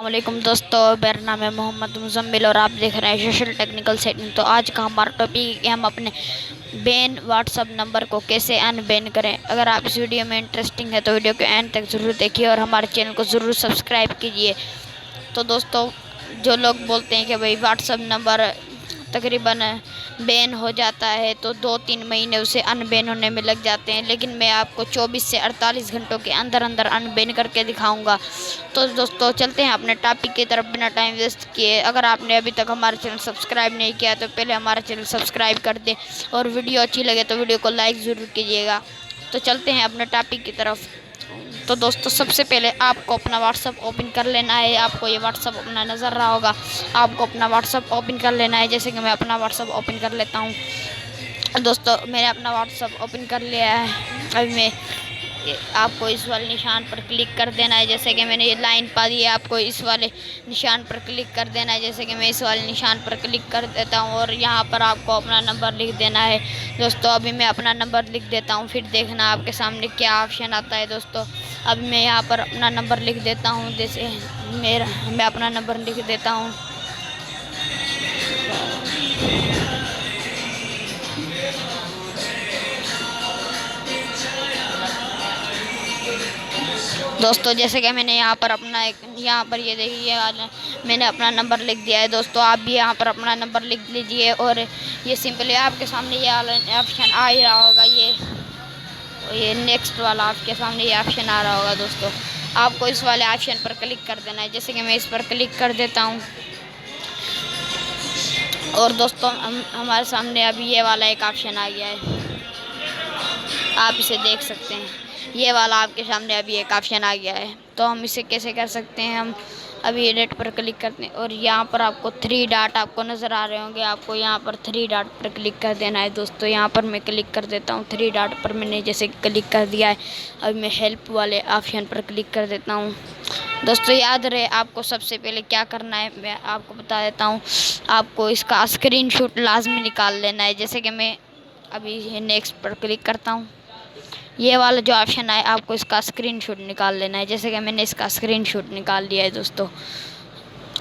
वालेकुम दोस्तों, मेरा नाम है मोहम्मद मुजम्मिल और आप देख रहे हैं सोशल टेक्निकल सेटिंग। तो आज का हमारा टॉपिक है कि हम अपने बैन व्हाट्सअप नंबर को कैसे अनबैन करें। अगर आप इस वीडियो में इंटरेस्टिंग है तो वीडियो को एंड तक ज़रूर देखिए और हमारे चैनल को ज़रूर सब्सक्राइब कीजिए। तो दोस्तों, जो लोग बोलते हैं कि भाई व्हाट्सअप नंबर तकरीबन बैन हो जाता है तो 2-3 महीने उसे अनबैन होने में लग जाते हैं, लेकिन मैं आपको 24 से 48 घंटों के अंदर अंदर अनबैन करके दिखाऊंगा। तो दोस्तों, चलते हैं अपने टॉपिक की तरफ बिना टाइम वेस्ट किए। अगर आपने अभी तक हमारा चैनल सब्सक्राइब नहीं किया तो पहले हमारा चैनल सब्सक्राइब कर दें और वीडियो अच्छी लगे तो वीडियो को लाइक ज़रूर कीजिएगा। तो चलते हैं अपने टॉपिक की तरफ। तो दोस्तों, सबसे पहले आपको अपना व्हाट्सअप ओपन कर लेना है। आपको ये व्हाट्सअप अपना नज़र रहा होगा, आपको अपना व्हाट्सअप ओपन कर लेना है। जैसे कि मैं अपना व्हाट्सअप ओपन कर लेता हूँ। दोस्तों, मैंने अपना व्हाट्सअप ओपन कर लिया है। अभी मैं आपको इस वाले निशान पर क्लिक कर देना है। जैसे कि मैंने ये लाइन पा दी है, आपको इस वाले निशान पर क्लिक कर देना है। जैसे कि मैं इस वाले निशान पर क्लिक कर देता हूँ और यहाँ पर आपको अपना नंबर लिख देना है। दोस्तों, अभी मैं अपना नंबर लिख देता हूँ, फिर देखना आपके सामने क्या ऑप्शन आता है। दोस्तों, अभी मैं यहाँ पर अपना नंबर लिख देता हूँ। जैसे मैं अपना नंबर लिख देता हूँ। दोस्तों, जैसे कि मैंने यहाँ पर यहाँ पर ये देखिए मैंने अपना नंबर लिख दिया है। दोस्तों, आप भी यहाँ पर अपना नंबर लिख लीजिए और ये सिंपली आपके सामने ये ऑप्शन आ ही रहा होगा। ये नेक्स्ट वाला आपके सामने ये ऑप्शन आ रहा होगा। दोस्तों, आपको इस वाले ऑप्शन पर क्लिक कर देना है। जैसे कि मैं इस पर क्लिक कर देता हूँ और दोस्तों हमारे सामने अभी ये वाला एक ऑप्शन आ गया है, आप इसे देख सकते हैं। ये वाला आपके सामने अभी एक ऑप्शन आ गया है। तो हम इसे कैसे कर सकते हैं, हम अभी एडिट पर क्लिक करते हैं और यहाँ पर आपको 3 डॉट आपको नज़र आ रहे होंगे। आपको यहाँ पर 3 डॉट पर क्लिक कर देना है। दोस्तों, यहाँ पर मैं क्लिक कर देता हूँ। 3 डॉट पर मैंने जैसे क्लिक कर दिया है, अभी मैं हेल्प वाले ऑप्शन पर क्लिक कर देता हूँ। दोस्तों, याद रहे आपको सबसे पहले क्या करना है, मैं आपको बता देता हूँ। आपको इसका स्क्रीनशॉट लाजमी निकाल लेना है। जैसे कि मैं अभी नेक्स्ट पर क्लिक करता हूँ, ये वाला जो ऑप्शन है आपको इसका स्क्रीनशॉट निकाल लेना है। जैसे कि मैंने इसका स्क्रीनशॉट निकाल लिया है। दोस्तों,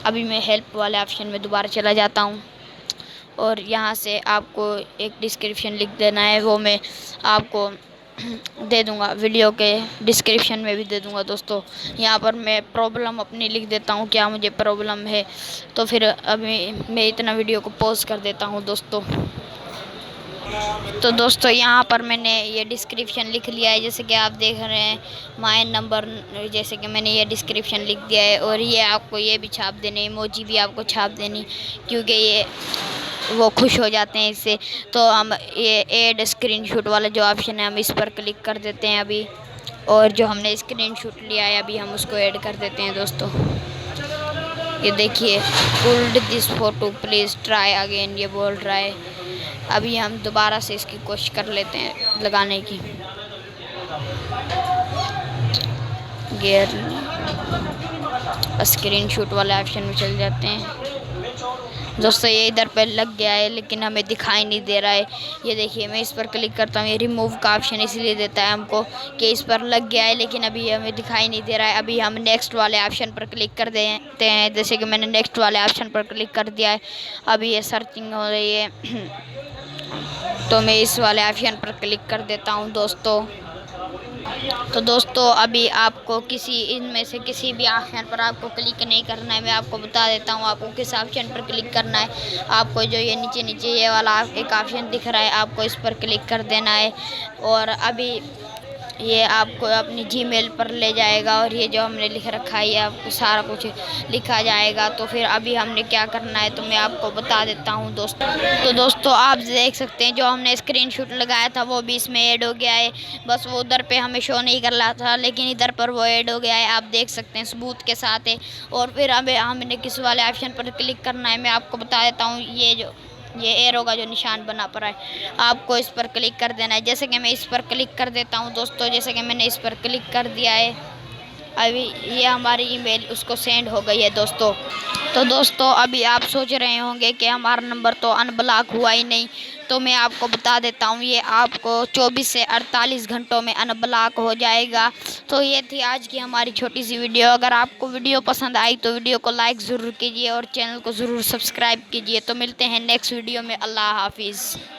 अभी मैं हेल्प वाले ऑप्शन में दोबारा चला जाता हूँ और यहाँ से आपको एक डिस्क्रिप्शन लिख देना है, वो मैं आपको दे दूँगा, वीडियो के डिस्क्रिप्शन में भी दे दूँगा। दोस्तों, यहाँ पर मैं प्रॉब्लम अपनी लिख देता हूँ, क्या मुझे प्रॉब्लम है। तो फिर अभी मैं इतना वीडियो को पॉज कर देता हूँ। तो दोस्तों, यहाँ पर मैंने ये डिस्क्रिप्शन लिख लिया है। जैसे कि आप देख रहे हैं माय नंबर, जैसे कि मैंने ये डिस्क्रिप्शन लिख दिया है और ये आपको ये भी छाप देने, इमोजी भी आपको छाप देनी, क्योंकि ये वो खुश हो जाते हैं इससे। तो हम ये ऐड स्क्रीनशॉट वाला जो ऑप्शन है हम इस पर क्लिक कर देते हैं अभी, और जो हमने स्क्रीनशॉट लिया है अभी हम उसको ऐड कर देते हैं। दोस्तों, ये देखिए, pulled this photo please try again, ये बोल रहा है। अभी हम दोबारा से इसकी कोशिश कर लेते हैं लगाने की। गेयर स्क्रीनशॉट वाले ऑप्शन में चल जाते हैं। दोस्तों, ये इधर पर लग गया है लेकिन हमें दिखाई नहीं दे रहा है। ये देखिए, मैं इस पर क्लिक करता हूँ, ये रिमूव का ऑप्शन इसलिए देता है हमको कि इस पर लग गया है लेकिन अभी हमें दिखाई नहीं दे रहा है। अभी हम नेक्स्ट वाले ऑप्शन पर क्लिक कर देते हैं। जैसे कि मैंने नेक्स्ट वाले ऑप्शन पर क्लिक कर दिया है, अभी ये सर्चिंग हो रही है। तो मैं इस वाले ऑप्शन पर क्लिक कर देता हूँ। दोस्तों, अभी आपको इनमें से किसी भी ऑप्शन पर आपको क्लिक नहीं करना है। मैं आपको बता देता हूँ आपको किस ऑप्शन पर क्लिक करना है। आपको जो ये नीचे नीचे ये वाला एक ऑप्शन दिख रहा है, आपको इस पर क्लिक कर देना है और अभी ये आपको अपनी जीमेल पर ले जाएगा और ये जो हमने लिख रखा है ये आपको सारा कुछ लिखा जाएगा। तो फिर अभी हमने क्या करना है तो मैं आपको बता देता हूँ। दोस्तों, आप देख सकते हैं जो हमने स्क्रीनशॉट लगाया था वो भी इसमें ऐड हो गया है। बस वो उधर पे हमें शो नहीं कर रहा था लेकिन इधर पर वो ऐड हो गया है, आप देख सकते हैं सबूत के साथ है। और फिर हमने किस वाले ऑप्शन पर क्लिक करना है मैं आपको बता देता हूँ। ये एरो का जो निशान बना पड़ा है आपको इस पर क्लिक कर देना है। जैसे कि मैं इस पर क्लिक कर देता हूँ। दोस्तों, जैसे कि मैंने इस पर क्लिक कर दिया है, अभी ये हमारी ईमेल उसको सेंड हो गई है दोस्तों। तो दोस्तों अभी आप सोच रहे होंगे कि हमारा नंबर तो अनब्लॉक हुआ ही नहीं, तो मैं आपको बता देता हूँ ये आपको 24 से 48 घंटों में अनब्लॉक हो जाएगा। तो ये थी आज की हमारी छोटी सी वीडियो। अगर आपको वीडियो पसंद आई तो वीडियो को लाइक ज़रूर कीजिए और चैनल को ज़रूर सब्सक्राइब कीजिए। तो मिलते हैं नेक्स्ट वीडियो में। अल्लाह हाफिज़।